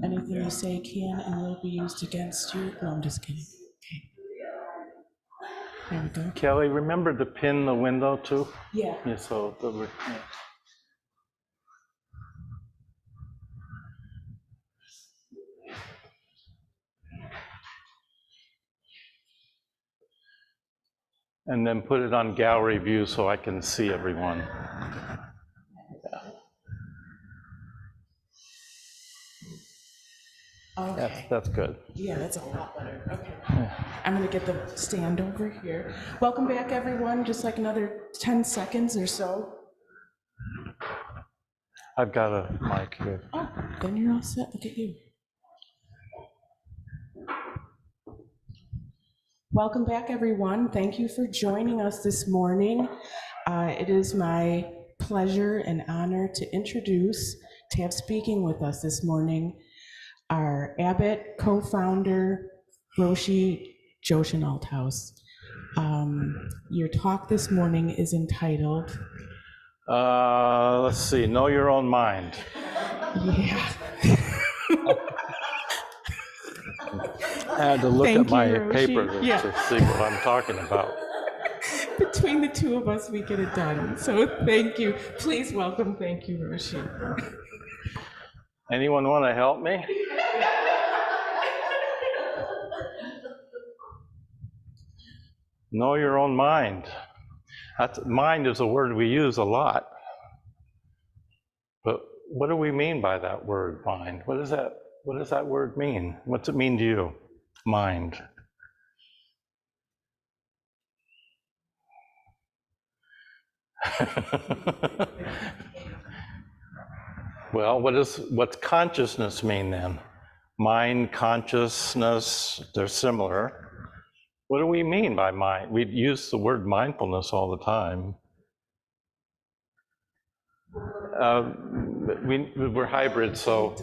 Anything you say can and will be used against you. No, I'm just kidding. Okay. There we go. Kelly, remember to pin the window too? Yeah. So yeah. And then put it on gallery view so I can see everyone. Okay. That's good. Yeah, that's a lot better. Okay. I'm going to get the stand over here. Welcome back, everyone. Just like another 10 seconds or so. I've got a mic here. Oh, then you're all set. Look at you. Welcome back, everyone. Thank you for joining us this morning. It is my pleasure and honor to have speaking with us this morning, our Abbot co-founder, Roshi Joshin Althouse. Your talk this morning is entitled... Let's see, Know Your Own Mind. Yeah. I had to look at my paper to see what I'm talking about. Between the two of us, we get it done. So thank you. Please welcome, thank you, Roshi. Anyone want to help me? Know your own mind. Mind is a word we use a lot. But what do we mean by that word, mind? What does that word mean? What's it mean to you, mind? Well, what's consciousness mean then? Mind, consciousness, they're similar. What do we mean by mind? We use the word mindfulness all the time. We're hybrid, so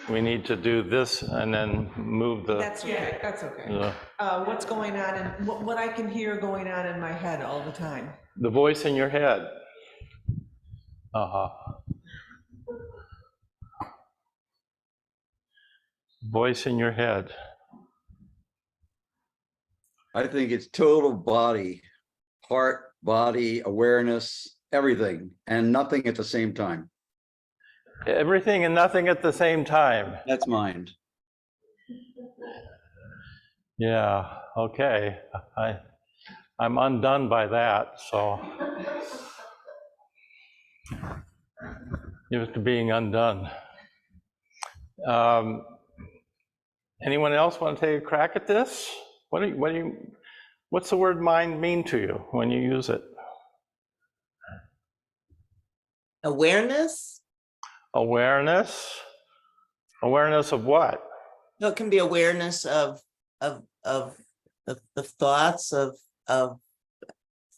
we need to do this and then move the... That's okay, that's okay. What's going on, and what I can hear going on in my head all the time. The voice in your head. Voice in your head. I think it's total body, heart, body, awareness, everything, and nothing at the same time. Everything and nothing at the same time. That's mind. Yeah, okay. I'm undone by that, so. Used to being undone. Anyone else want to take a crack at this? What's the word mind mean to you when you use it? Awareness? Awareness? Awareness of what? No, it can be awareness of the thoughts, of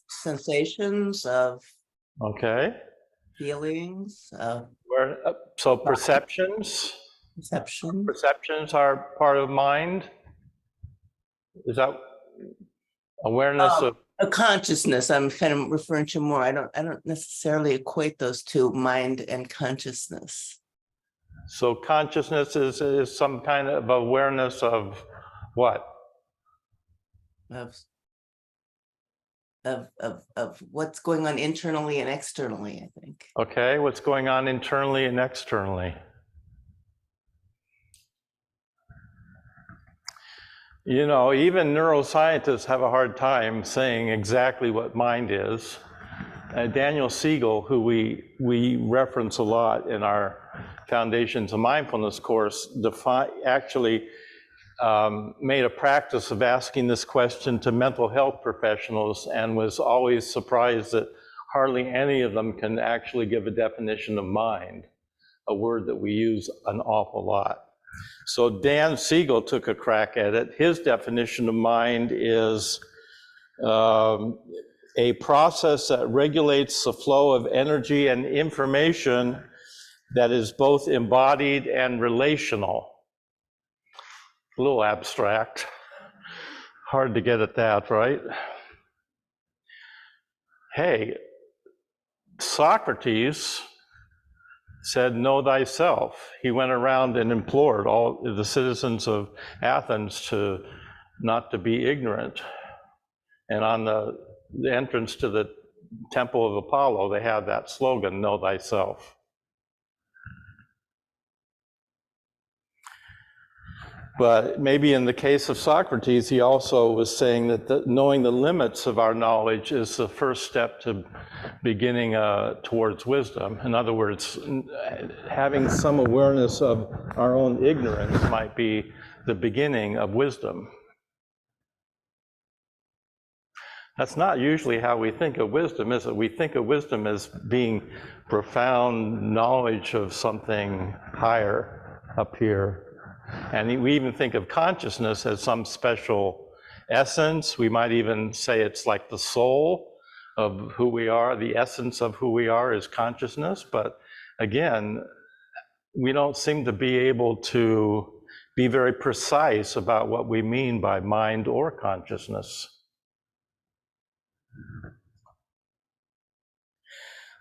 sensations, of feelings, of so perceptions? perception. Perceptions are part of mind? Is that awareness of a consciousness? I'm kind of referring to more. I don't necessarily equate those two, mind and consciousness. So consciousness is some kind of awareness of what? Of what's going on internally and externally, I think. Okay, what's going on internally and externally? You know, even neuroscientists have a hard time saying exactly what mind is. Daniel Siegel, who we reference a lot in our Foundations of Mindfulness course, actually made a practice of asking this question to mental health professionals and was always surprised that hardly any of them can actually give a definition of mind, a word that we use an awful lot. So Dan Siegel took a crack at it. His definition of mind is a process that regulates the flow of energy and information that is both embodied and relational. A little abstract. Hard to get at that, right? Hey, Socrates said, "Know thyself." He went around and implored all the citizens of Athens to not to be ignorant. And on the entrance to the Temple of Apollo, they had that slogan, "Know thyself." But maybe in the case of Socrates, he also was saying that knowing the limits of our knowledge is the first step to beginning towards wisdom. In other words, having some awareness of our own ignorance might be the beginning of wisdom. That's not usually how we think of wisdom, is it? We think of wisdom as being profound knowledge of something higher up here. And we even think of consciousness as some special essence. We might even say it's like the soul of who we are. The essence of who we are is consciousness. But again, we don't seem to be able to be very precise about what we mean by mind or consciousness.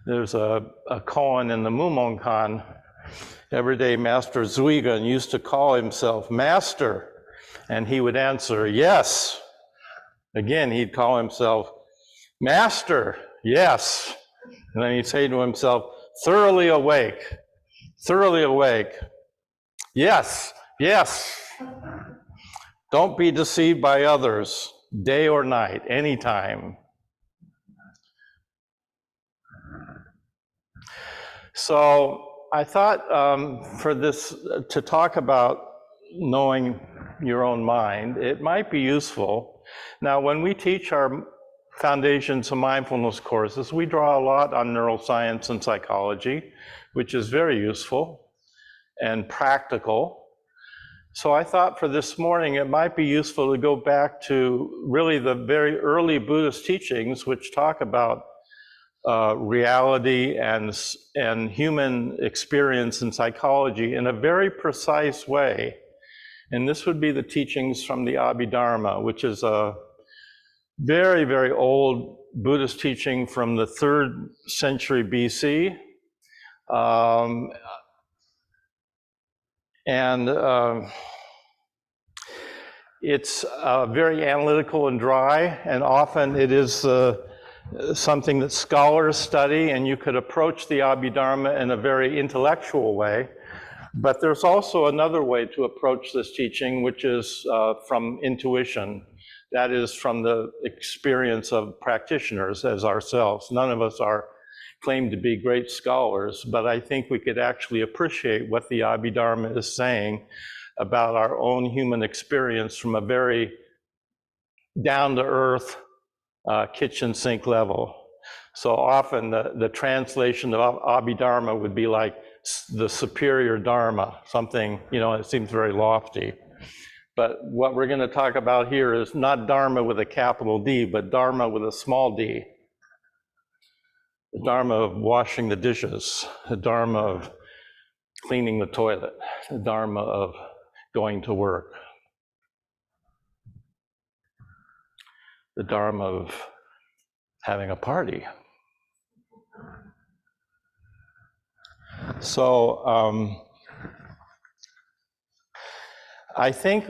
There's a koan in the Mumonkan. Everyday Master Zuigan used to call himself Master, and he would answer, "Yes." Again, he'd call himself Master, "Yes." And then he'd say to himself, "Thoroughly awake, thoroughly awake. Yes, yes. Don't be deceived by others, day or night, anytime." So I thought for this, to talk about knowing your own mind, it might be useful. Now, when we teach our Foundations of Mindfulness courses, we draw a lot on neuroscience and psychology, which is very useful and practical. So I thought for this morning, it might be useful to go back to really the very early Buddhist teachings, which talk about reality and human experience and psychology in a very precise way. And this would be the teachings from the Abhidharma, which is a very, very old Buddhist teaching from the 3rd century BC. It's very analytical and dry, and often it is something that scholars study, and you could approach the Abhidharma in a very intellectual way. But there's also another way to approach this teaching, which is from intuition. That is from the experience of practitioners as ourselves. None of us are claimed to be great scholars, but I think we could actually appreciate what the Abhidharma is saying about our own human experience from a very down-to-earth kitchen sink level. So often the translation of Abhidharma would be like the superior Dharma, something, it seems very lofty. But what we're going to talk about here is not Dharma with a capital D, but Dharma with a small d. The Dharma of washing the dishes, the Dharma of cleaning the toilet, the Dharma of going to work, the Dharma of having a party. So I think,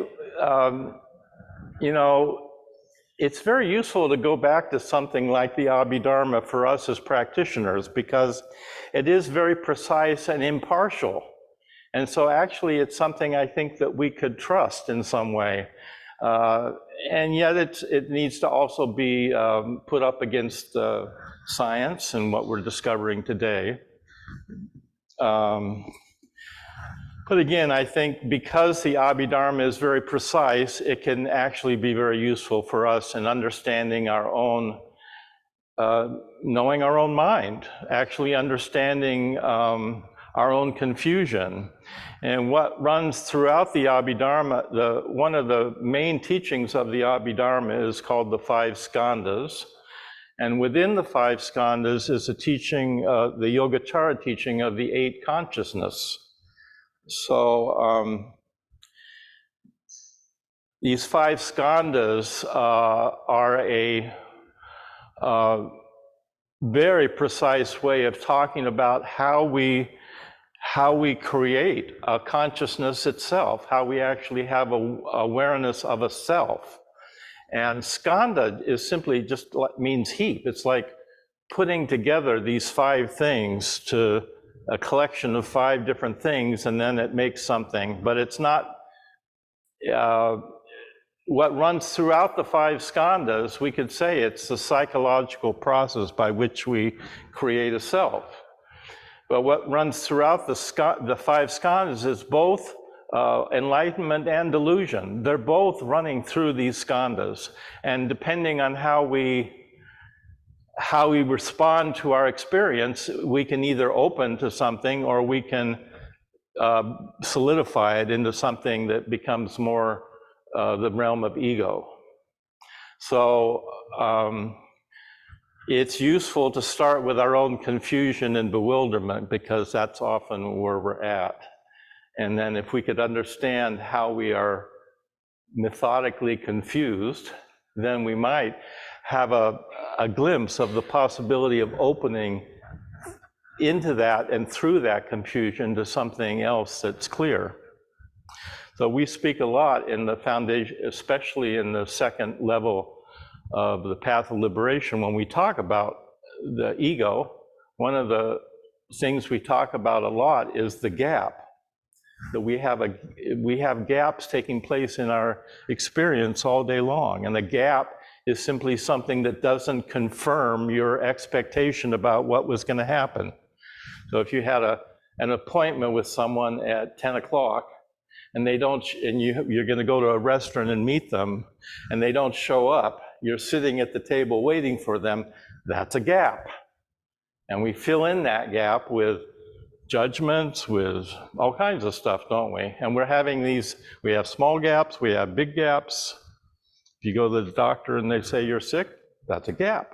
it's very useful to go back to something like the Abhidharma for us as practitioners, because it is very precise and impartial. And so actually it's something I think that we could trust in some way. And yet it needs to also be put up against science and what we're discovering today. But again, I think because the Abhidharma is very precise, it can actually be very useful for us in understanding our own, knowing our own mind, actually understanding our own confusion. And what runs throughout the Abhidharma, one of the main teachings of the Abhidharma is called the 5 skandhas. And within the 5 skandhas is a teaching, the Yogacara teaching of the 8 consciousness. So these 5 skandhas are a very precise way of talking about how we how we create a consciousness itself, how we actually have awareness of a self. And skandha is simply just means heap. It's like putting together these 5 things to a collection of 5 different things, and then it makes something. But it's not what runs throughout the 5 skandhas. We could say it's the psychological process by which we create a self. But what runs throughout the 5 skandhas is both enlightenment and delusion. They're both running through these skandhas. And depending on how we respond to our experience, we can either open to something or we can solidify it into something that becomes more the realm of ego. So it's useful to start with our own confusion and bewilderment, because that's often where we're at. And then if we could understand how we are methodically confused, then we might have a glimpse of the possibility of opening into that and through that confusion to something else that's clear. So we speak a lot in the foundation, especially in the 2nd level of the path of liberation. When we talk about the ego, one of the things we talk about a lot is the gap. That we have gaps taking place in our experience all day long, and the gap is simply something that doesn't confirm your expectation about what was going to happen. So if you had an appointment with someone at 10 o'clock, and they don't, and you're going to go to a restaurant and meet them, and they don't show up, you're sitting at the table waiting for them, that's a gap. And we fill in that gap with judgments, with all kinds of stuff, don't we? And we're having these, we have small gaps, we have big gaps. If you go to the doctor and they say you're sick, that's a gap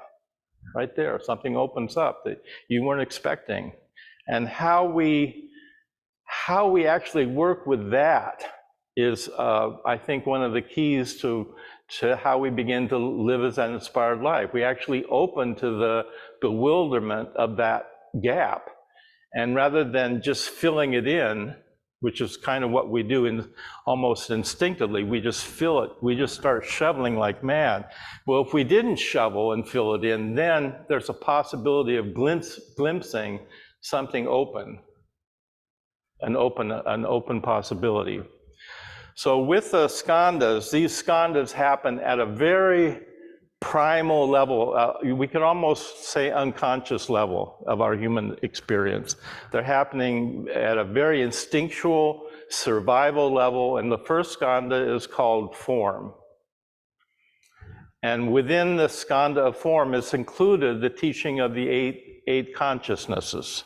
right there. Something opens up that you weren't expecting. And how we actually work with that is, I think, one of the keys to how we begin to live as an inspired life. We actually open to the bewilderment of that gap. And rather than just filling it in, which is kind of what we do almost instinctively, we just fill it, we just start shoveling like mad. Well, if we didn't shovel and fill it in, then there's a possibility of glimpsing something open, an open possibility. So with the skandhas, these skandhas happen at a very primal level, we could almost say unconscious level of our human experience. They're happening at a very instinctual survival level, and the first skandha is called form. And within the skandha of form is included the teaching of the eight consciousnesses.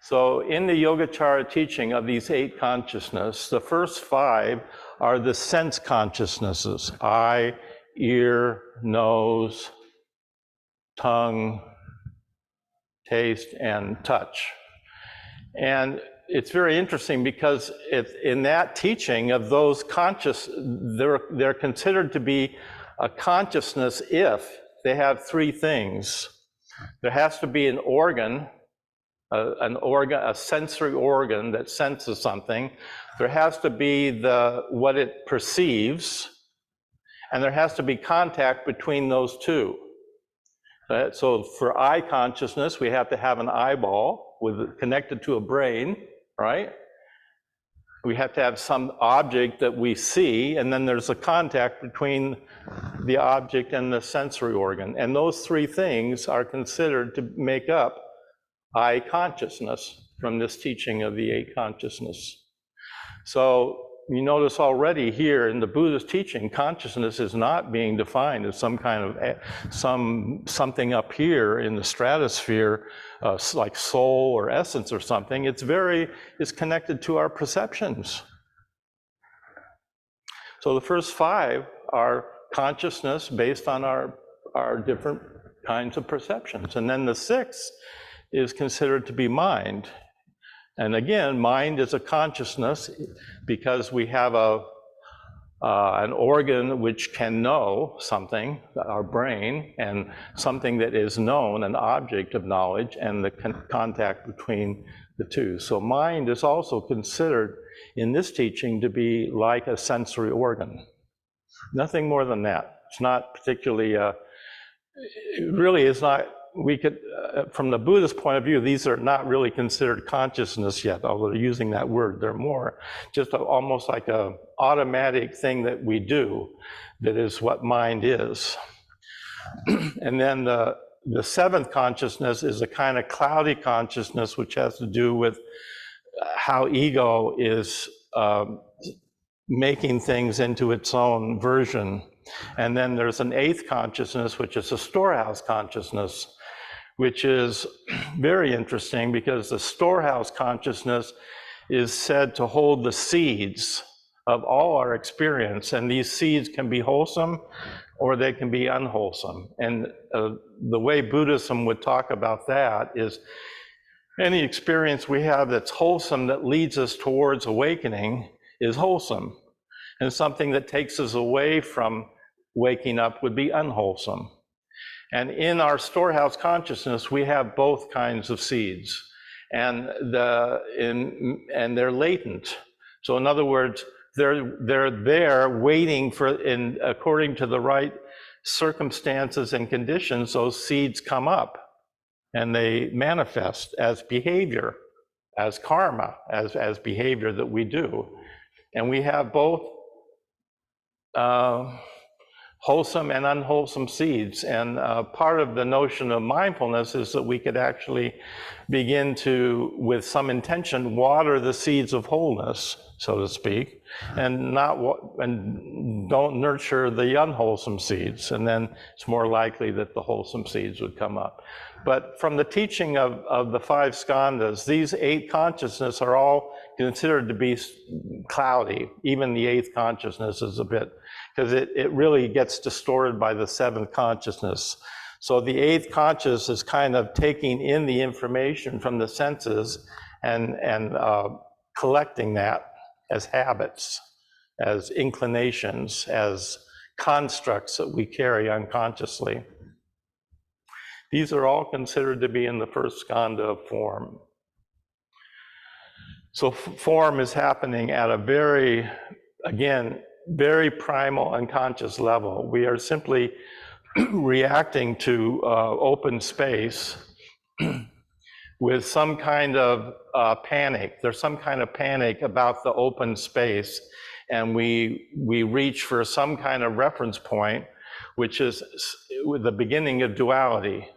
So in the Yogacara teaching of these 8 consciousnesses, the first 5 are the sense consciousnesses: eye, ear, nose, tongue, taste, and touch. And it's very interesting because in that teaching of those they're considered to be a consciousness if they have 3 things. There has to be an organ, a sensory organ that senses something. There has to be what it perceives, and there has to be contact between those 2. So for eye consciousness, we have to have an eyeball connected to a brain, right? We have to have some object that we see, and then there's a contact between the object and the sensory organ. And those 3 things are considered to make up eye consciousness from this teaching of the 8 consciousness. So you notice already here in the Buddhist teaching, consciousness is not being defined as some kind of something up here in the stratosphere, like soul or essence or something. It's connected to our perceptions. So the first 5 are consciousness based on our different kinds of perceptions. And then the 6th is considered to be mind. And again, mind is a consciousness because we have an organ which can know something, our brain, and something that is known, an object of knowledge, and the contact between the two. So mind is also considered in this teaching to be like a sensory organ. Nothing more than that. It's not particularly, it really is not, we could, from the Buddhist point of view, these are not really considered consciousness yet, although they're using that word. They're more just almost like a automatic thing that we do that is what mind is. And then the seventh consciousness is a kind of cloudy consciousness, which has to do with how ego is making things into its own version. And then there's an eighth consciousness, which is a storehouse consciousness, which is very interesting because the storehouse consciousness is said to hold the seeds of all our experience. And these seeds can be wholesome or they can be unwholesome. And the way Buddhism would talk about that is any experience we have that's wholesome that leads us towards awakening is wholesome. And something that takes us away from waking up would be unwholesome. And in our storehouse consciousness, we have both kinds of seeds. And they're latent. So in other words, they're there waiting for, according to the right circumstances and conditions, those seeds come up and they manifest as behavior, as karma, as behavior that we do. And we have both wholesome and unwholesome seeds. And part of the notion of mindfulness is that we could actually begin to, with some intention, water the seeds of wholeness, so to speak, and don't nurture the unwholesome seeds. And then it's more likely that the wholesome seeds would come up. But from the teaching of the five skandhas, these eight consciousness are all considered to be cloudy. Even the eighth consciousness is a bit, because it really gets distorted by the seventh consciousness. So the eighth consciousness is kind of taking in the information from the senses and collecting that as habits, as inclinations, as constructs that we carry unconsciously. These are all considered to be in the first skandha of form. So form is happening at a very, again, very primal unconscious level. We are simply reacting to open space with some kind of panic. There's some kind of panic about the open space, and we reach for some kind of reference point, which is the beginning of duality.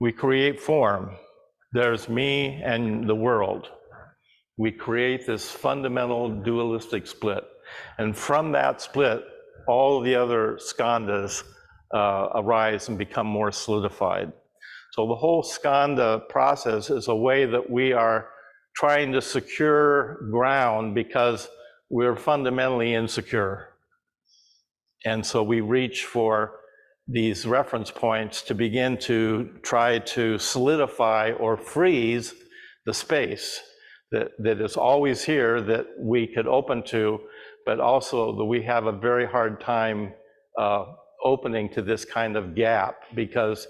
We create form. There's me and the world. We create this fundamental dualistic split. And from that split, all the other skandhas arise and become more solidified. So the whole skandha process is a way that we are trying to secure ground because we're fundamentally insecure. And so we reach for these reference points to begin to try to solidify or freeze the space that is always here that we could open to, but also that we have a very hard time opening to this kind of gap because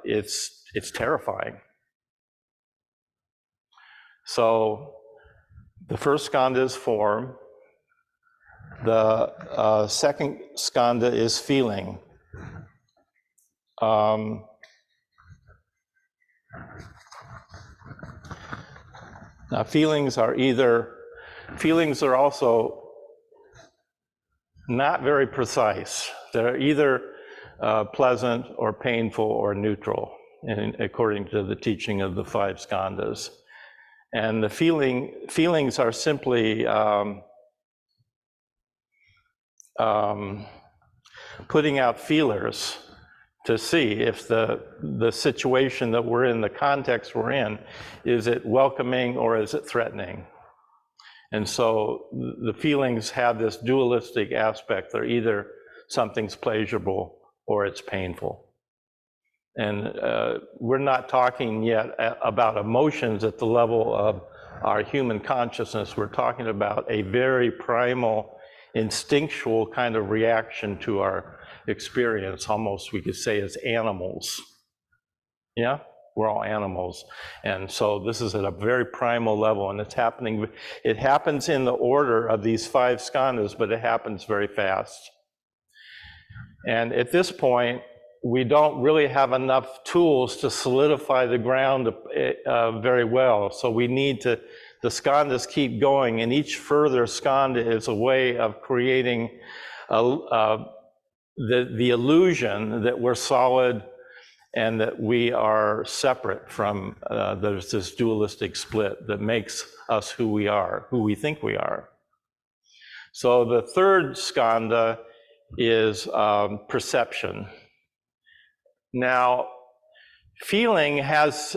it's terrifying. So the first skandha is form. The second skandha is feeling. Now feelings are also not very precise. They're either pleasant or painful or neutral, according to the teaching of the five skandhas. And the feelings are simply putting out feelers to see if the situation that we're in, the context we're in, is it welcoming or is it threatening? And so the feelings have this dualistic aspect. They're either something's pleasurable or it's painful. And we're not talking yet about emotions at the level of our human consciousness. We're talking about a very primal, instinctual kind of reaction to our experience, almost we could say as animals. Yeah? We're all animals. And so this is at a very primal level, and it happens in the order of these 5 skandhas, but it happens very fast. And at this point, we don't really have enough tools to solidify the ground very well. So we need the skandhas keep going, and each further skandha is a way of creating the illusion that we're solid and that we are separate from, there's this dualistic split that makes us who we are, who we think we are. So the 3rd skandha is perception. Now, feeling has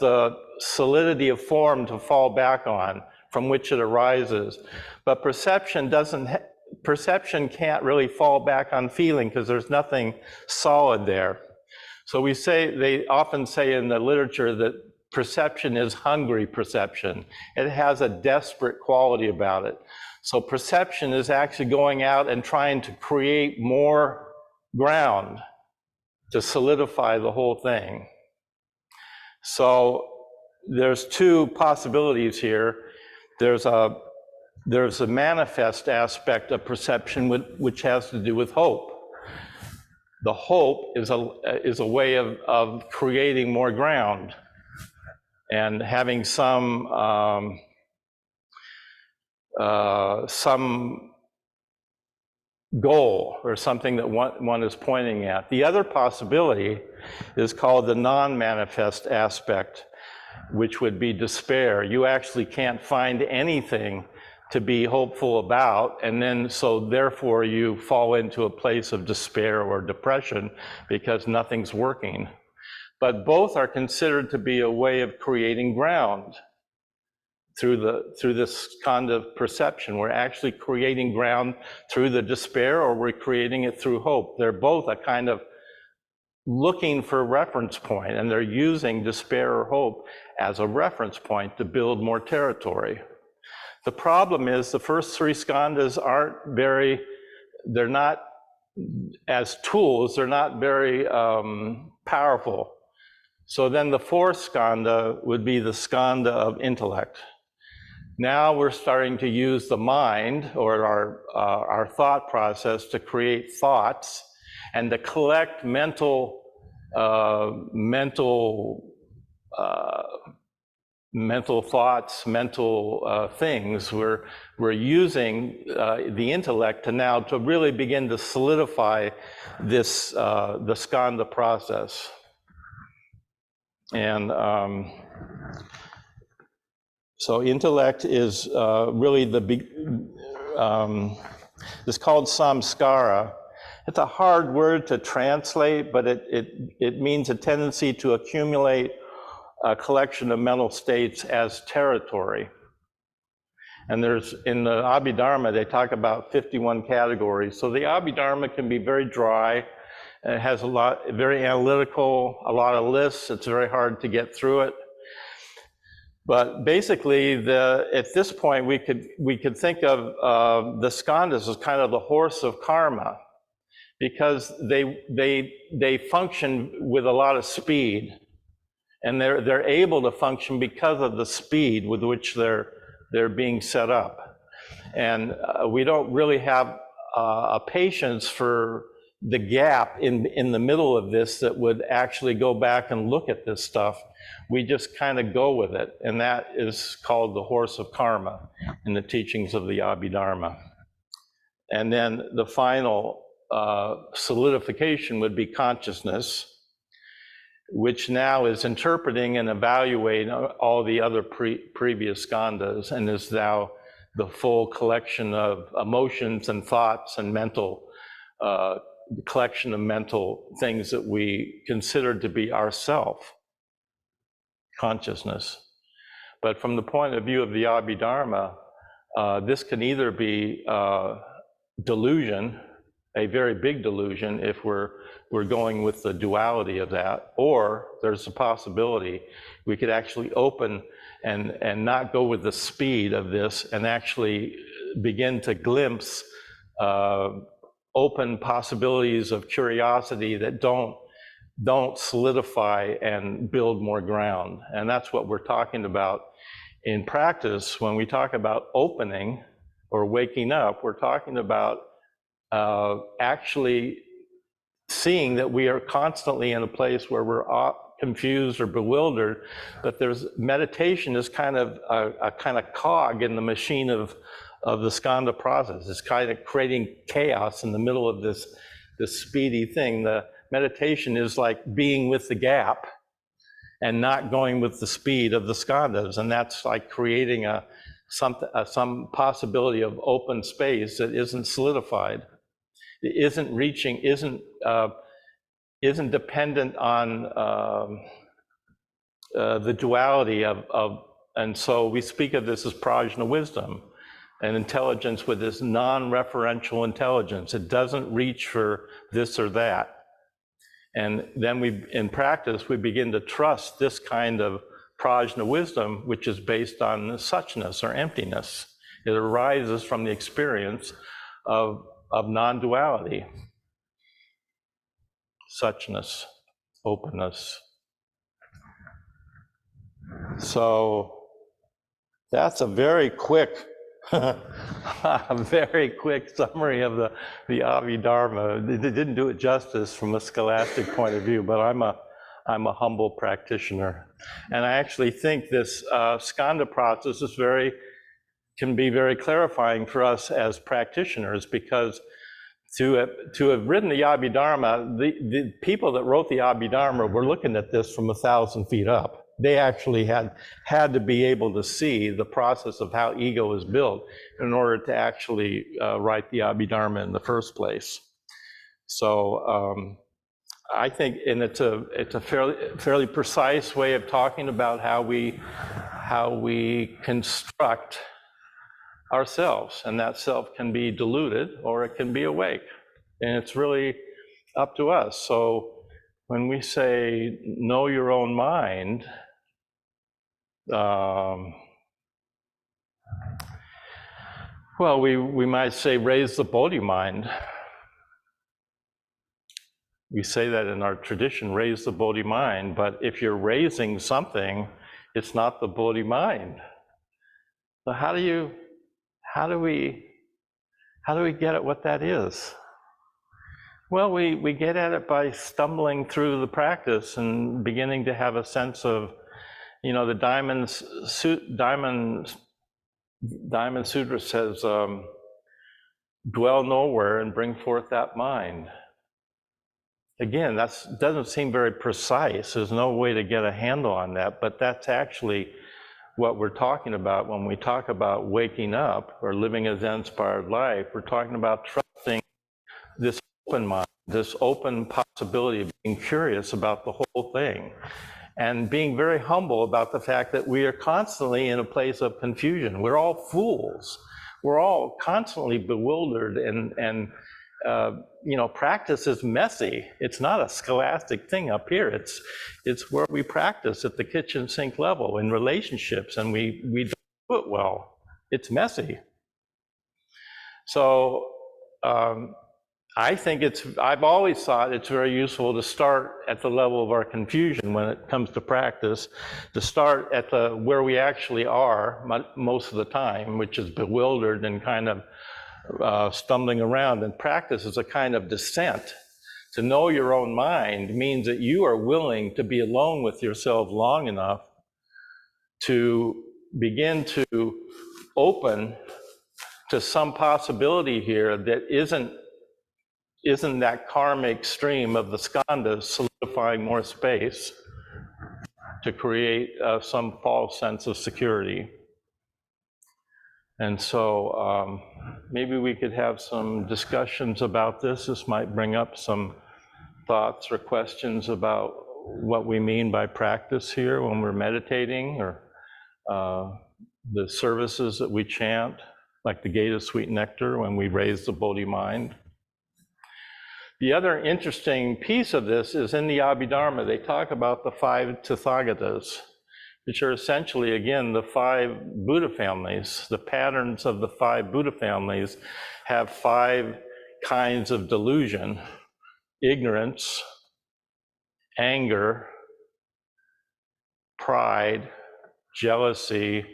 the solidity of form to fall back on, from which it arises, but perception can't really fall back on feeling because there's nothing solid there. So they often say in the literature that perception is hungry perception. It has a desperate quality about it. So perception is actually going out and trying to create more ground to solidify the whole thing. So there's 2 possibilities here. There's a manifest aspect of perception which has to do with hope. The hope is a way of creating more ground and having some goal or something that one is pointing at. The other possibility is called the non-manifest aspect, which would be despair. You actually can't find anything to be hopeful about, and then so therefore you fall into a place of despair or depression because nothing's working. But both are considered to be a way of creating ground through this kind of perception. We're actually creating ground through the despair, or we're creating it through hope. They're both a kind of looking for a reference point, and they're using despair or hope as a reference point to build more territory. The problem is the first 3 skandhas they're not, as tools, they're not very powerful. So then the 4th skandha would be the skandha of intellect. Now we're starting to use the mind, or our thought process, to create thoughts and to collect mental thoughts, mental things. We're using the intellect to really begin to solidify this the skandha process. And so intellect is really it's called samskara. It's a hard word to translate, but it means a tendency to accumulate a collection of mental states as territory. And in the Abhidharma, they talk about 51 categories. So the Abhidharma can be very dry. It has very analytical, a lot of lists. It's very hard to get through it. But basically, at this point, we could think of the skandhas as kind of the horse of karma, because they function with a lot of speed, and they're able to function because of the speed with which they're being set up. And we don't really have a patience for the gap in the middle of this that would actually go back and look at this stuff. We just kind of go with it, and that is called the horse of karma in the teachings of the Abhidharma. And then the final solidification would be consciousness, which now is interpreting and evaluating all the other previous skandhas, and is now the full collection of emotions and thoughts and mental collection of mental things that we consider to be ourself, consciousness. But from the point of view of the Abhidharma, this can either be delusion, a very big delusion if we're going with the duality of that, or there's a possibility we could actually open and not go with the speed of this, and actually begin to glimpse open possibilities of curiosity that don't solidify and build more ground. And that's what we're talking about in practice. When we talk about opening or waking up, we're talking about actually seeing that we are constantly in a place where we're confused or bewildered, but there's meditation is kind of a kind of cog in the machine of the skandha process. It's kind of creating chaos in the middle of this speedy thing. The meditation is like being with the gap and not going with the speed of the skandhas, and that's like creating some possibility of open space that isn't solidified, isn't reaching, isn't dependent on the duality of, and so we speak of this as prajna wisdom, an intelligence with this non-referential intelligence. It doesn't reach for this or that. And then in practice, we begin to trust this kind of prajna wisdom, which is based on suchness or emptiness. It arises from the experience of non-duality, suchness, openness. So that's a very quick, a very quick summary of the Abhidharma. It didn't do it justice from a scholastic point of view, but I'm a humble practitioner. And I actually think this skandha process can be very clarifying for us as practitioners, because to have written the Abhidharma, the people that wrote the Abhidharma were looking at this from 1,000 feet up. They actually had to be able to see the process of how ego is built in order to actually write the Abhidharma in the first place. So I think, and it's a fairly precise way of talking about how we construct ourselves, and that self can be diluted or it can be awake, and it's really up to us. So when we say know your own mind, well, we might say raise the Bodhi mind. We say that in our tradition, raise the Bodhi mind, but if you're raising something, it's not the Bodhi mind. So how do we get at what that is? Well, we get at it by stumbling through the practice and beginning to have a sense of, the Diamond Sutra says, dwell nowhere and bring forth that mind. Again, that doesn't seem very precise. There's no way to get a handle on that, but that's actually what we're talking about when we talk about waking up or living a Zen-inspired life. We're talking about trusting this open mind, this open possibility of being curious about the whole thing, and being very humble about the fact that we are constantly in a place of confusion. We're all fools. We're all constantly bewildered, and practice is messy. It's not a scholastic thing up here. It's where we practice at the kitchen sink level in relationships, and we don't do it well. It's messy. So I think I've always thought it's very useful to start at the level of our confusion when it comes to practice, to start at where we actually are most of the time, which is bewildered and kind of stumbling around. And practice is a kind of descent. To know your own mind means that you are willing to be alone with yourself long enough to begin to open to some possibility here that isn't that karmic stream of the skandhas solidifying more space to create some false sense of security. And so maybe we could have some discussions about this. This might bring up some thoughts or questions about what we mean by practice here when we're meditating, or the services that we chant, like the Gate of Sweet Nectar, when we raise the Bodhi mind. The other interesting piece of this is in the Abhidharma, they talk about the 5 Tathagatas, which are essentially, again, the 5 Buddha families. The patterns of the 5 Buddha families have 5 kinds of delusion: ignorance, anger, pride, jealousy,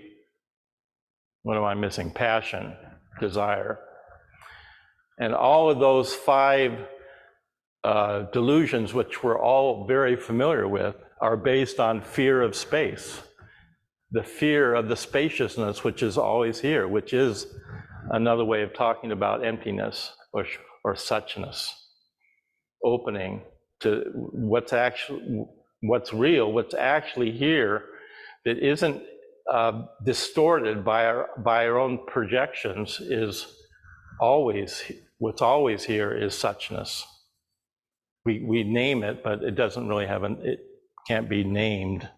what am I missing? Passion, desire. And all of those 5 delusions, which we're all very familiar with, are based on fear of space. The fear of the spaciousness, which is always here, which is another way of talking about emptiness or suchness, opening to what's real, what's actually here, that isn't distorted by our own projections, is always, what's always here is suchness. We name it, but it doesn't really have it can't be named.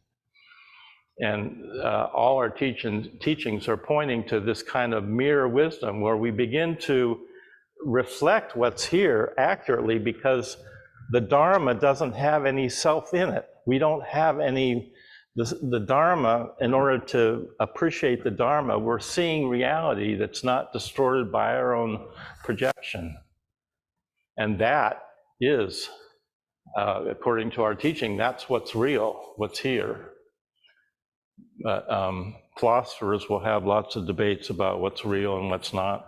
And all our teachings are pointing to this kind of mirror wisdom where we begin to reflect what's here accurately, because the Dharma doesn't have any self in it. We don't have any, the Dharma, in order to appreciate the Dharma, we're seeing reality that's not distorted by our own projection. And that is, according to our teaching, that's what's real, what's here. But philosophers will have lots of debates about what's real and what's not.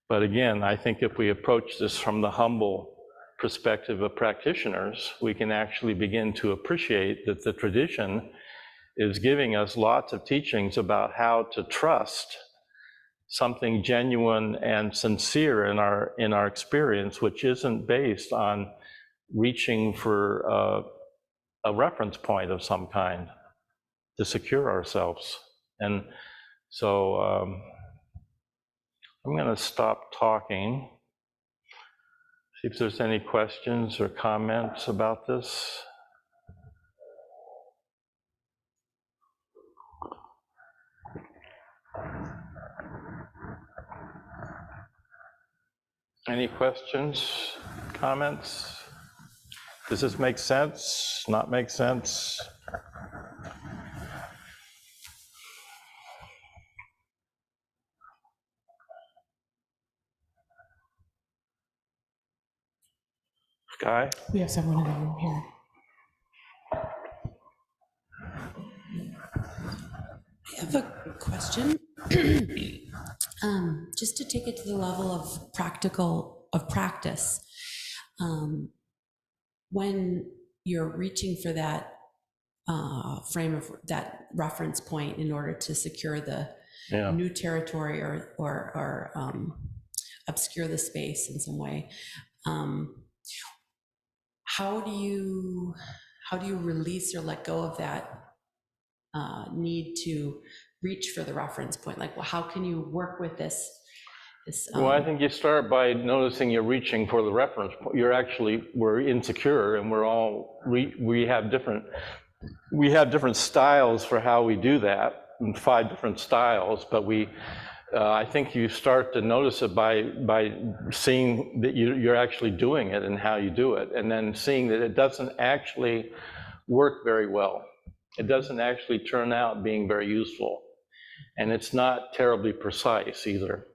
But again, I think if we approach this from the humble perspective of practitioners, we can actually begin to appreciate that the tradition is giving us lots of teachings about how to trust something genuine and sincere in our experience, which isn't based on reaching for a reference point of some kind to secure ourselves. And so I'm going to stop talking, see if there's any questions or comments about this. Any questions, comments? Does this make sense? Not make sense? Guy? We have someone in the room here. I have a question. Just to take it to the level of practice. When you're reaching for that frame of that reference point in order to secure the new territory or obscure the space in some way, how do you release or let go of that need to reach for the reference point? Like, well, how can you work with this? Well, I think you start by noticing you're reaching for the reference point. We're insecure, and we have different styles for how we do that, and 5 different styles, but I think you start to notice it by seeing that you're actually doing it and how you do it, and then seeing that it doesn't actually work very well. It doesn't actually turn out being very useful, and it's not terribly precise either.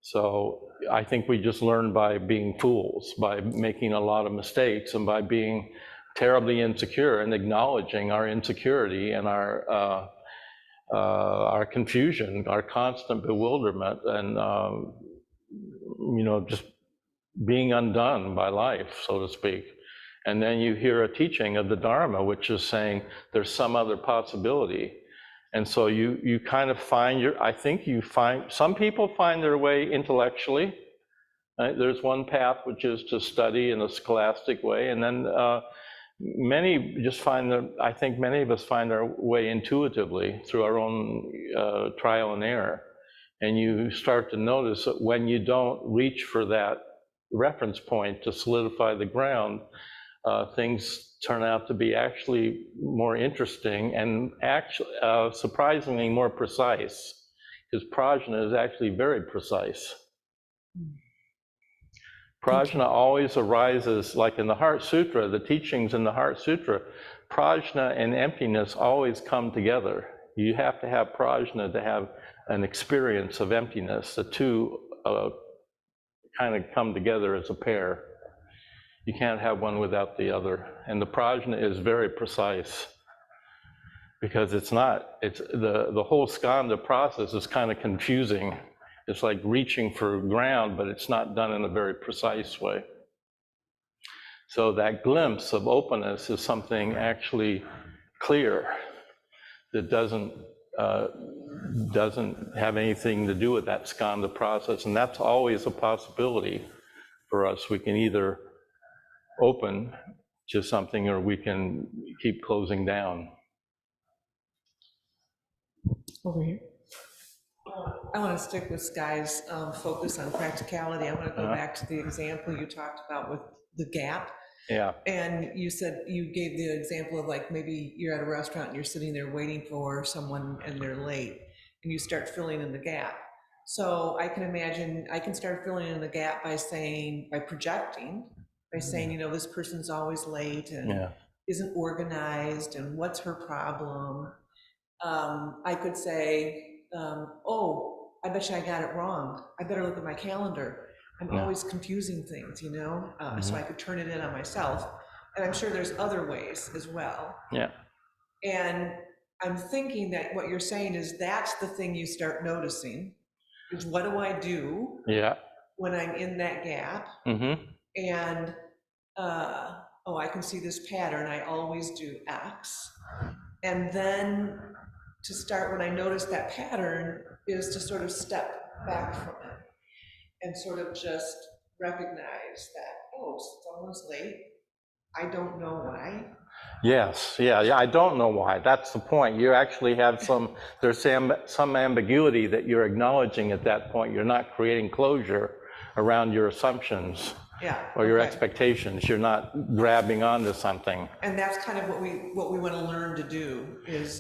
So I think we just learn by being fools, by making a lot of mistakes, and by being terribly insecure and acknowledging our insecurity and our confusion, our constant bewilderment, and just being undone by life, so to speak. And then you hear a teaching of the Dharma, which is saying there's some other possibility. And so you kind of some people find their way intellectually. Right? There's one path which is to study in a scholastic way, and then many of us find our way intuitively through our own trial and error. And you start to notice that when you don't reach for that reference point to solidify the ground, things turn out to be actually more interesting and surprisingly more precise, because prajna is actually very precise. Prajna always arises, like in the Heart Sutra, the teachings in the Heart Sutra, prajna and emptiness always come together. You have to have prajna to have an experience of emptiness. The two kind of come together as a pair. You can't have one without the other. And the prajna is very precise, because it's the whole skandha process is kind of confusing. It's like reaching for ground, but it's not done in a very precise way. So that glimpse of openness is something actually clear that doesn't have anything to do with that skandha process. And that's always a possibility for us. We can either open to something or we can keep closing down. Over here. I want to stick with Sky's focus on practicality. I want to go back to the example you talked about with the gap. Yeah. And you said, you gave the example of like, maybe you're at a restaurant and you're sitting there waiting for someone and they're late, and you start filling in the gap. So I can imagine, I can start filling in the gap by projecting, by saying, you know, this person's always late and isn't organized, and what's her problem? I could say, oh, I bet you I got it wrong. I better look at my calendar. I'm always confusing things, you know? So I could turn it in on myself. And I'm sure there's other ways as well. Yeah. And I'm thinking that what you're saying is that's the thing you start noticing, is what do I do when I'm in that gap? And, oh, I can see this pattern. I always do X. And then to start, when I notice that pattern, is to sort of step back from it and sort of just recognize that, oh, someone's late. I don't know why. Yes, yeah, I don't know why. That's the point. You actually have there's some ambiguity that you're acknowledging at that point. You're not creating closure around your assumptions or your expectations. You're not grabbing onto something. And that's kind of what we want to learn to do, is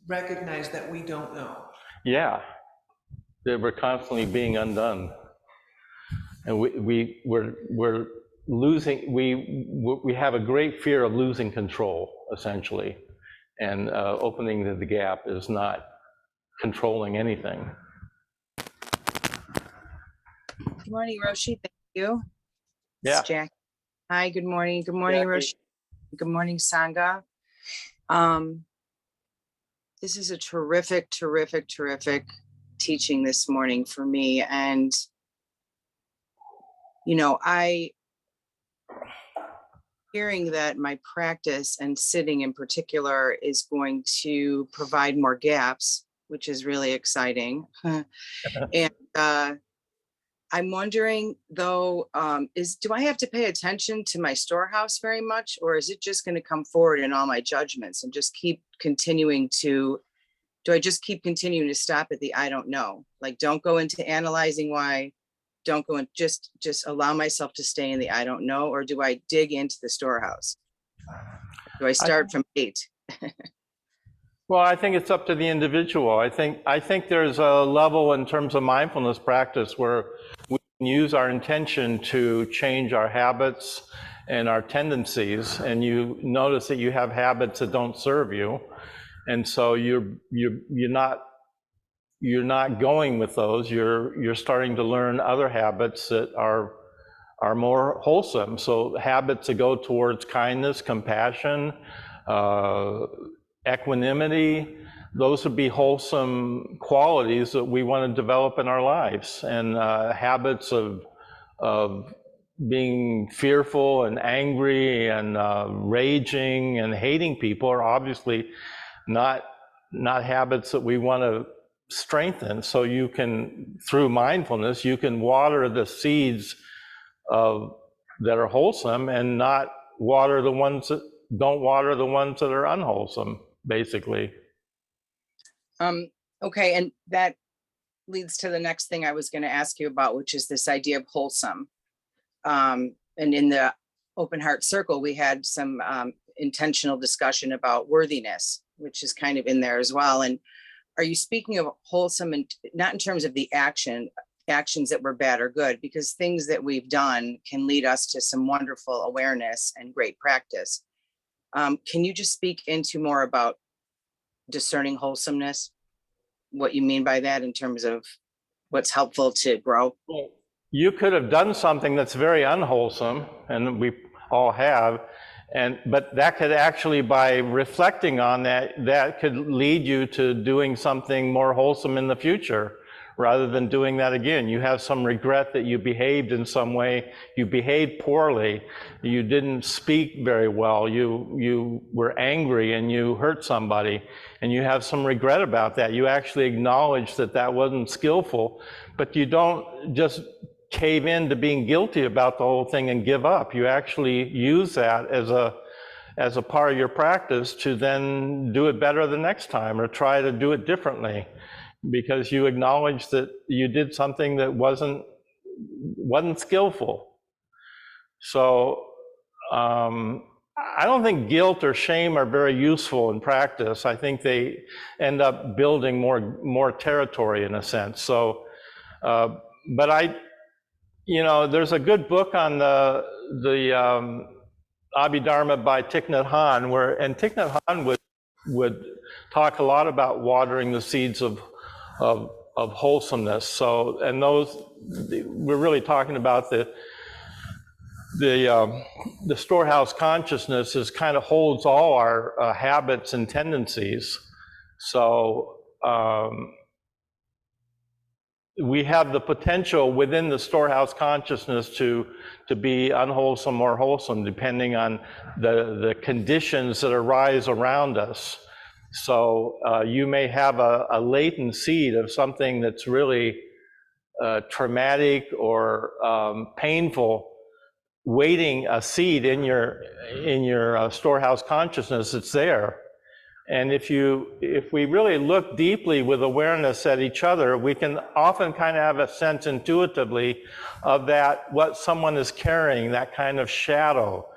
recognize that we don't know. Yeah. That we're constantly being undone. And we're losing, we have a great fear of losing control, essentially. And opening the gap is not controlling anything. Good morning, Roshi. Thank you. Yeah. It's Jack. Hi, good morning. Good morning, Roshi. Good morning, Sangha. This is a terrific teaching this morning for me. And, you know, hearing that my practice and sitting in particular is going to provide more gaps, which is really exciting. And I'm wondering though, do I have to pay attention to my storehouse very much, or is it just going to come forward in all my judgments and just keep continuing to, do I just keep continuing to stop at the I don't know? Like, don't go into analyzing why, don't go and just allow myself to stay in the I don't know, or do I dig into the storehouse? Do I start from 8? Well, I think it's up to the individual. I think there's a level in terms of mindfulness practice where we can use our intention to change our habits and our tendencies, and you notice that you have habits that don't serve you, and so you're not going with those. You're starting to learn other habits that are more wholesome. So habits that go towards kindness, compassion, equanimity, those would be wholesome qualities that we want to develop in our lives. And habits of being fearful and angry and raging and hating people are obviously not habits that we want to strengthen. So you can, through mindfulness, you can water the seeds that are wholesome and not water the ones that don't water the ones that are unwholesome, basically. Okay, and that leads to the next thing I was going to ask you about, which is this idea of wholesome. And in the open heart circle, we had some intentional discussion about worthiness, which is kind of in there as well. And are you speaking of wholesome, and not in terms of the actions that were bad or good, because things that we've done can lead us to some wonderful awareness and great practice. Can you just speak into more about discerning wholesomeness? What you mean by that in terms of what's helpful to grow? you could have done something that's very unwholesome, and we all have, but that could actually, by reflecting on that, that could lead you to doing something more wholesome in the future, rather than doing that again. You have some regret that you behaved in some way, you behaved poorly, you didn't speak very well, you were angry and you hurt somebody, and you have some regret about that. You actually acknowledge that that wasn't skillful, but you don't just cave in to being guilty about the whole thing and give up. You actually use that as a part of your practice to then do it better the next time, or try to do it differently, because you acknowledge that you did something that wasn't skillful. So I don't think guilt or shame are very useful in practice. I think they end up building more territory in a sense. So, but there's a good book on the Abhidharma by Thich Nhat Hanh, and Thich Nhat Hanh would talk a lot about watering the seeds of wholesomeness. So, and we're really talking about the storehouse consciousness kind of holds all our habits and tendencies. So we have the potential within the storehouse consciousness to be unwholesome or wholesome, depending on the conditions that arise around us. So you may have a latent seed of something that's really traumatic or painful, waiting a seed in your storehouse consciousness. It's there. And if we really look deeply with awareness at each other, we can often kind of have a sense intuitively of what someone is carrying, that kind of shadow,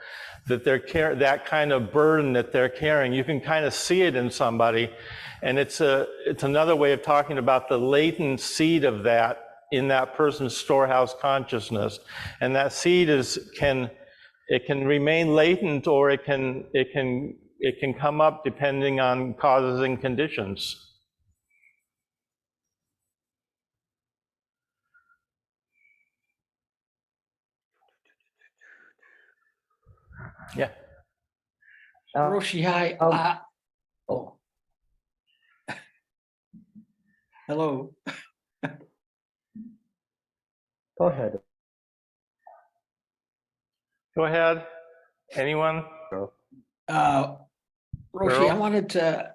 that kind of burden that they're carrying. You can kind of see it in somebody, and it's another way of talking about the latent seed of that in that person's storehouse consciousness. And that seed can remain latent, or it can come up depending on causes and conditions. Yeah. Roshi, hi. Oh. Hello. Go ahead. Go ahead. Anyone? Roshi, I wanted to,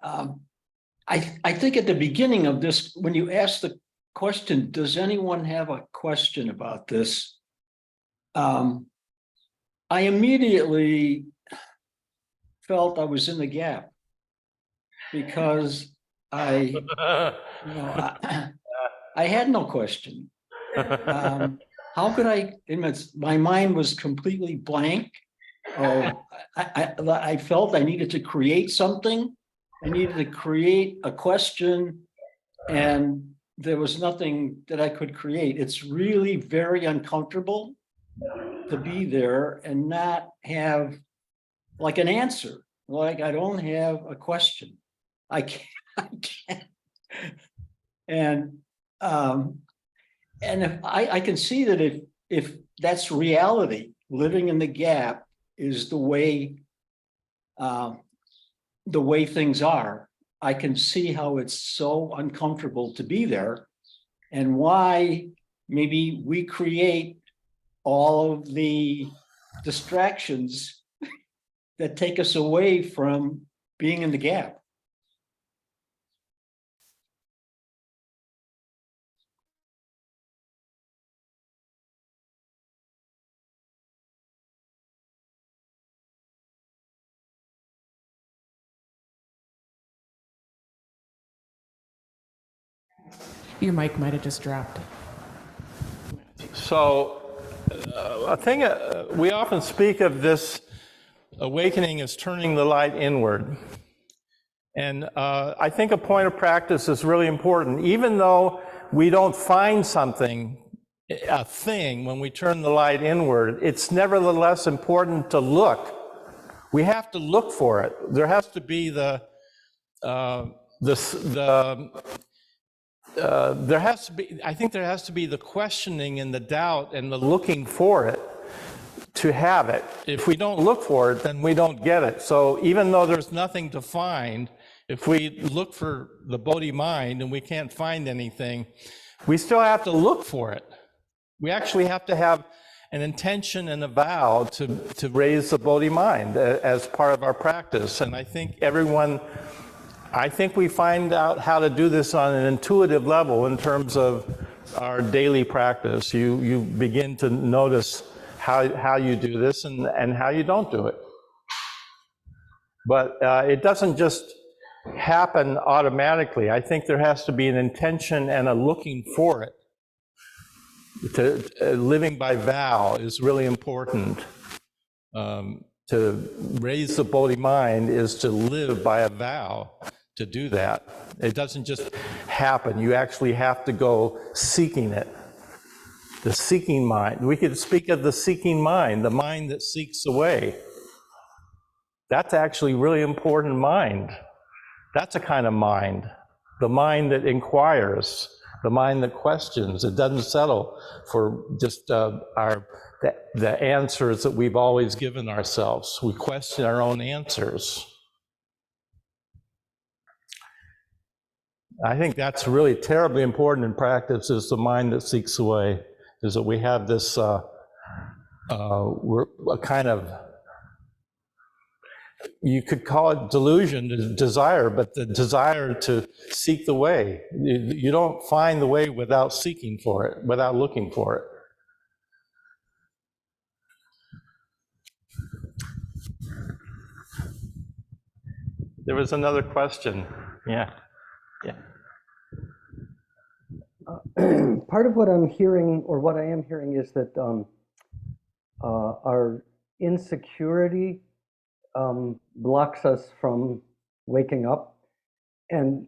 I think at the beginning of this, when you asked the question, does anyone have a question about this? I immediately felt I was in the gap, because I had no question. How could my mind was completely blank. I felt I needed to create something. I needed to create a question, and there was nothing that I could create. It's really very uncomfortable to be there and not have like an answer. Like, I don't have a question. I can't. And if I can see that if that's reality, living in the gap is the way things are, I can see how it's so uncomfortable to be there, and why maybe we create all of the distractions that take us away from being in the gap. Your mic might have just dropped. So a thing, we often speak of this awakening as turning the light inward. And I think a point of practice is really important. Even though we don't find something, a thing, when we turn the light inward, it's nevertheless important to look. We have to look for it. There has to be there has to be, I think there has to be the questioning and the doubt and the looking for it to have it. If we don't look for it, then we don't get it. So even though there's nothing to find, if we look for the Bodhi mind and we can't find anything, we still have to look for it. We actually have to have an intention and a vow to raise the Bodhi mind as part of our practice. And I think we find out how to do this on an intuitive level in terms of our daily practice. You begin to notice how you do this and how you don't do it. But it doesn't just happen automatically. I think there has to be an intention and a looking for it. Living by vow is really important. To raise the Bodhi mind is to live by a vow to do that. It doesn't just happen. You actually have to go seeking it. The seeking mind. We could speak of the seeking mind, the mind that seeks the way. That's actually really important mind. That's a kind of mind. The mind that inquires, the mind that questions. It doesn't settle for just the answers that we've always given ourselves. We question our own answers. I think that's really terribly important in practice, is the mind that seeks the way, is that we have this we're a kind of, you could call it delusion, desire, but the desire to seek the way. You don't find the way without seeking for it, without looking for it. There was another question. Yeah. Part of what I'm hearing, or what I am hearing, is that our insecurity blocks us from waking up. And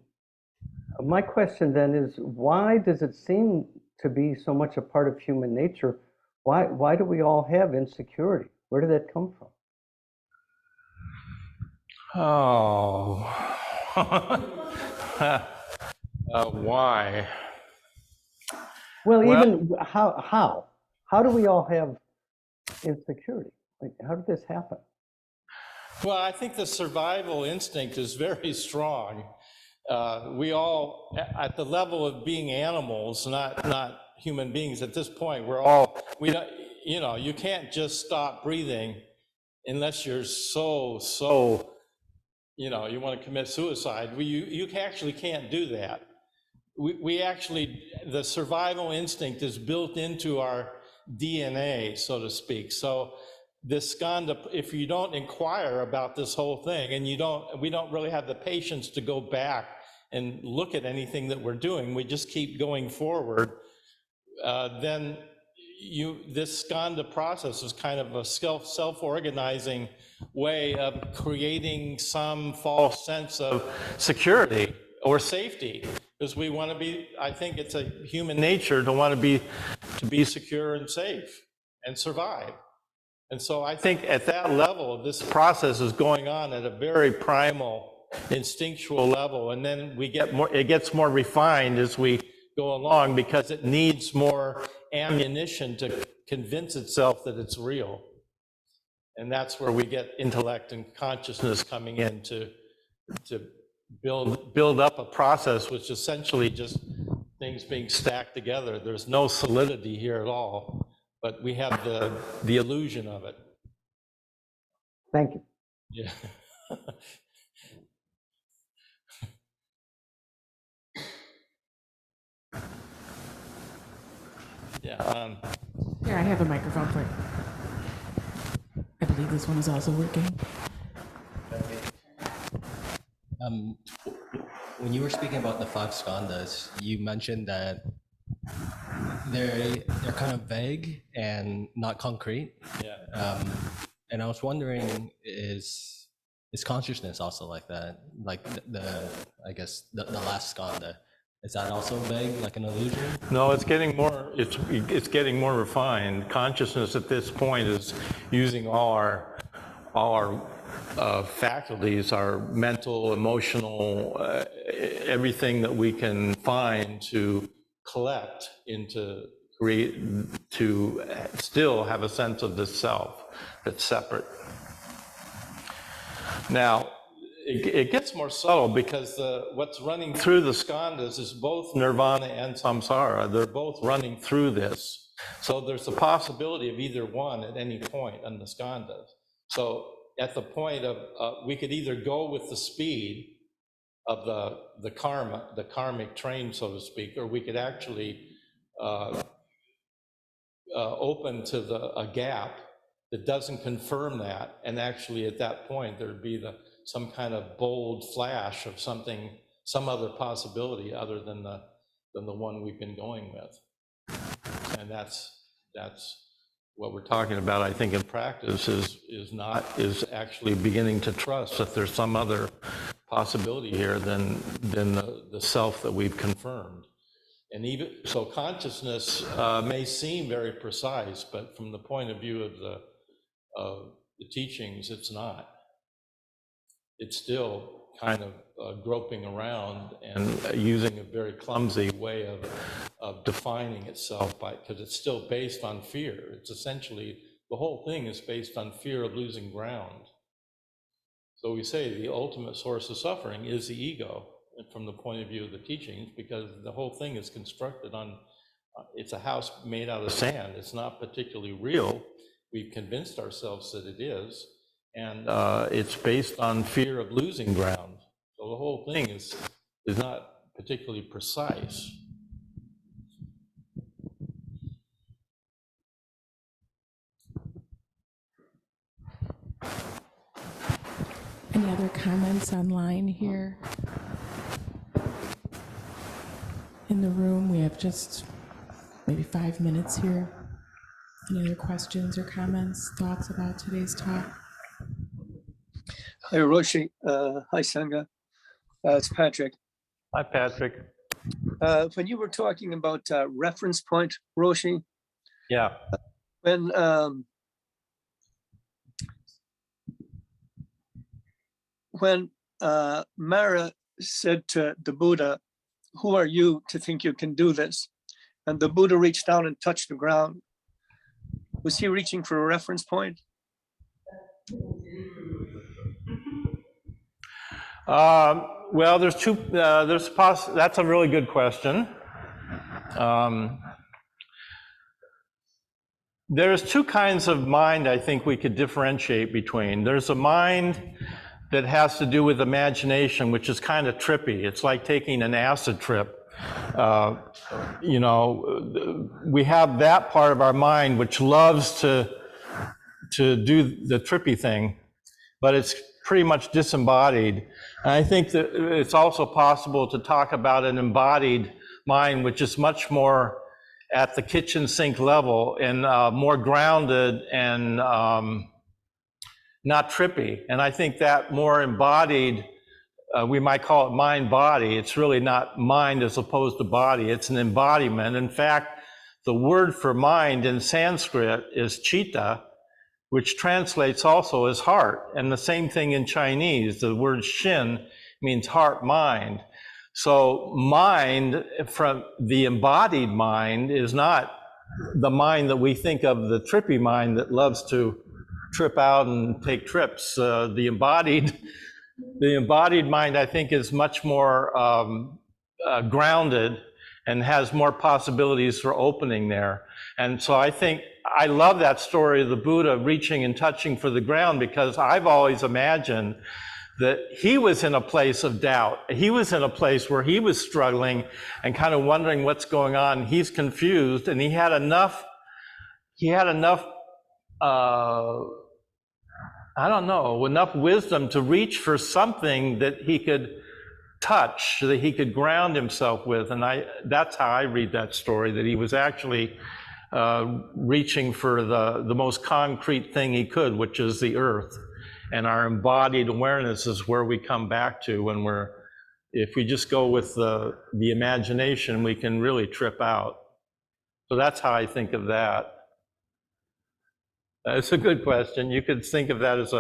my question then is, why does it seem to be so much a part of human nature? Why do we all have insecurity? Where did that come from? Oh, why? Well, even how do we all have insecurity? Like, how did this happen? Well, I think the survival instinct is very strong. We all, at the level of being animals, not human beings at this point, we don't, you can't just stop breathing unless you're so, you want to commit suicide. You actually can't do that. We actually, the survival instinct is built into our DNA, so to speak. So this skandha, if you don't inquire about this whole thing, and we don't really have the patience to go back and look at anything that we're doing, we just keep going forward, then this skandha process is kind of a self-organizing way of creating some false sense of security or safety, because we want to be, I think it's a human nature to want to be secure and safe and survive. And so I think at that level, this process is going on at a very primal, instinctual level, and then it gets more refined as we go along, because it needs more ammunition to convince itself that it's real. And that's where we get intellect and consciousness coming in to build up a process which is essentially just things being stacked together. There's no solidity here at all, but we have the illusion of it. Thank you. Yeah. Yeah. Here, I have a microphone for you. I believe this one is also working. When you were speaking about the 5 skandhas, you mentioned that they're kind of vague and not concrete. Yeah. And I was wondering, is consciousness also like that? Like I guess the last skandha, is that also vague, like an illusion? No, it's getting more. It's getting more refined. Consciousness at this point is using all our faculties, our mental, emotional, everything that we can find to collect into create, to still have a sense of the self that's separate. Now, it gets more subtle because what's running through the skandhas is both nirvana and samsara. They're both running through this. So there's a possibility of either one at any point on the skandhas. So at the point of, we could either go with the speed of the karma, the karmic train, so to speak, or we could actually open to a gap that doesn't confirm that, and actually at that point there'd be some kind of bold flash of something, some other possibility other than the one we've been going with. And that's what we're talking about, I think, in practice is actually beginning to trust that there's some other possibility here than the self that we've confirmed. And even so, consciousness may seem very precise, but from the point of view of the teachings, it's not. It's still kind of groping around and using a very clumsy way of defining itself because it's still based on fear. It's essentially, the whole thing is based on fear of losing ground. So we say the ultimate source of suffering is the ego from the point of view of the teachings, because the whole thing is constructed on, it's a house made out of sand. It's not particularly real. We've convinced ourselves that it is, and it's based on fear of losing ground. So the whole thing is not particularly precise. Any other comments online here? In the room, we have just maybe 5 minutes here. Any other questions or comments, thoughts about today's talk? Hi, Roshi. Hi, Sangha. It's Patrick. Hi, Patrick. When you were talking about reference point, Roshi, Yeah. When Mara said to the Buddha, "Who are you to think you can do this?" and the Buddha reached down and touched the ground, was he reaching for a reference point? Well, that's a really good question. There's two kinds of mind I think we could differentiate between. There's a mind that has to do with imagination, which is kind of trippy. It's like taking an acid trip. You know, we have that part of our mind which loves to do the trippy thing, but it's pretty much disembodied. And I think that it's also possible to talk about an embodied mind, which is much more at the kitchen sink level and more grounded and not trippy. And I think that more embodied, we might call it mind-body. It's really not mind as opposed to body. It's an embodiment. In fact, the word for mind in Sanskrit is chitta, which translates also as heart. And the same thing in Chinese. The word shin means heart, mind. So mind, from the embodied mind, is not the mind that we think of, the trippy mind that loves to trip out and take trips. The embodied mind, I think, is much more grounded and has more possibilities for opening there. And so I think, I love that story of the Buddha reaching and touching for the ground, because I've always imagined that he was in a place of doubt. He was in a place where he was struggling and kind of wondering what's going on. He's confused, and he had enough, I don't know, enough wisdom to reach for something that he could touch, that he could ground himself with. And that's how I read that story, that he was actually reaching for the most concrete thing he could, which is the earth. And our embodied awareness is where we come back to when if we just go with the imagination, we can really trip out. So that's how I think of that. It's a good question. You could think of that as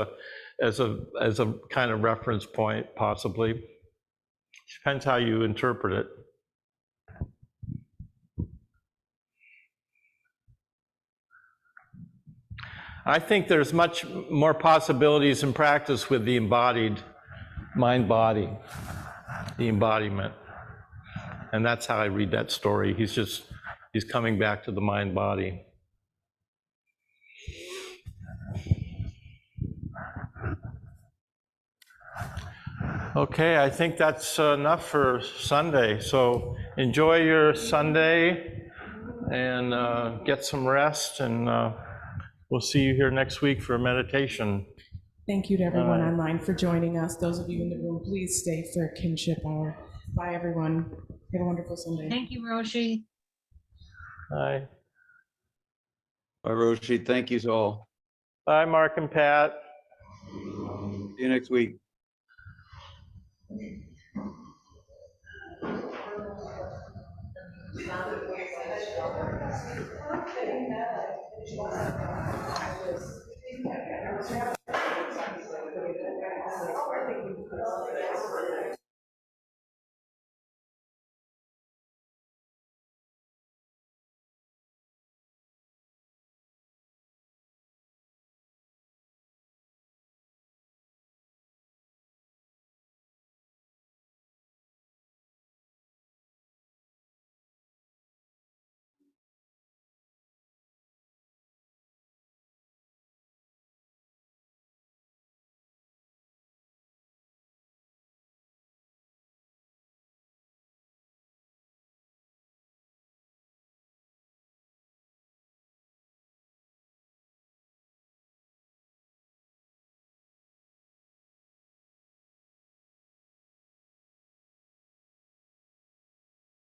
as a kind of reference point, possibly. Depends how you interpret it. I think there's much more possibilities in practice with the embodied mind-body, the embodiment. And that's how I read that story. He's coming back to the mind-body. Okay, I think that's enough for Sunday. So enjoy your Sunday and get some rest, and we'll see you here next week for a meditation. Thank you to everyone online for joining us. Those of you in the room, please stay for kinship hour. Bye, everyone. Have a wonderful Sunday. Thank you, Roshi. Bye. Bye, Roshi. Thank you all. Bye, Mark and Pat. See you next week.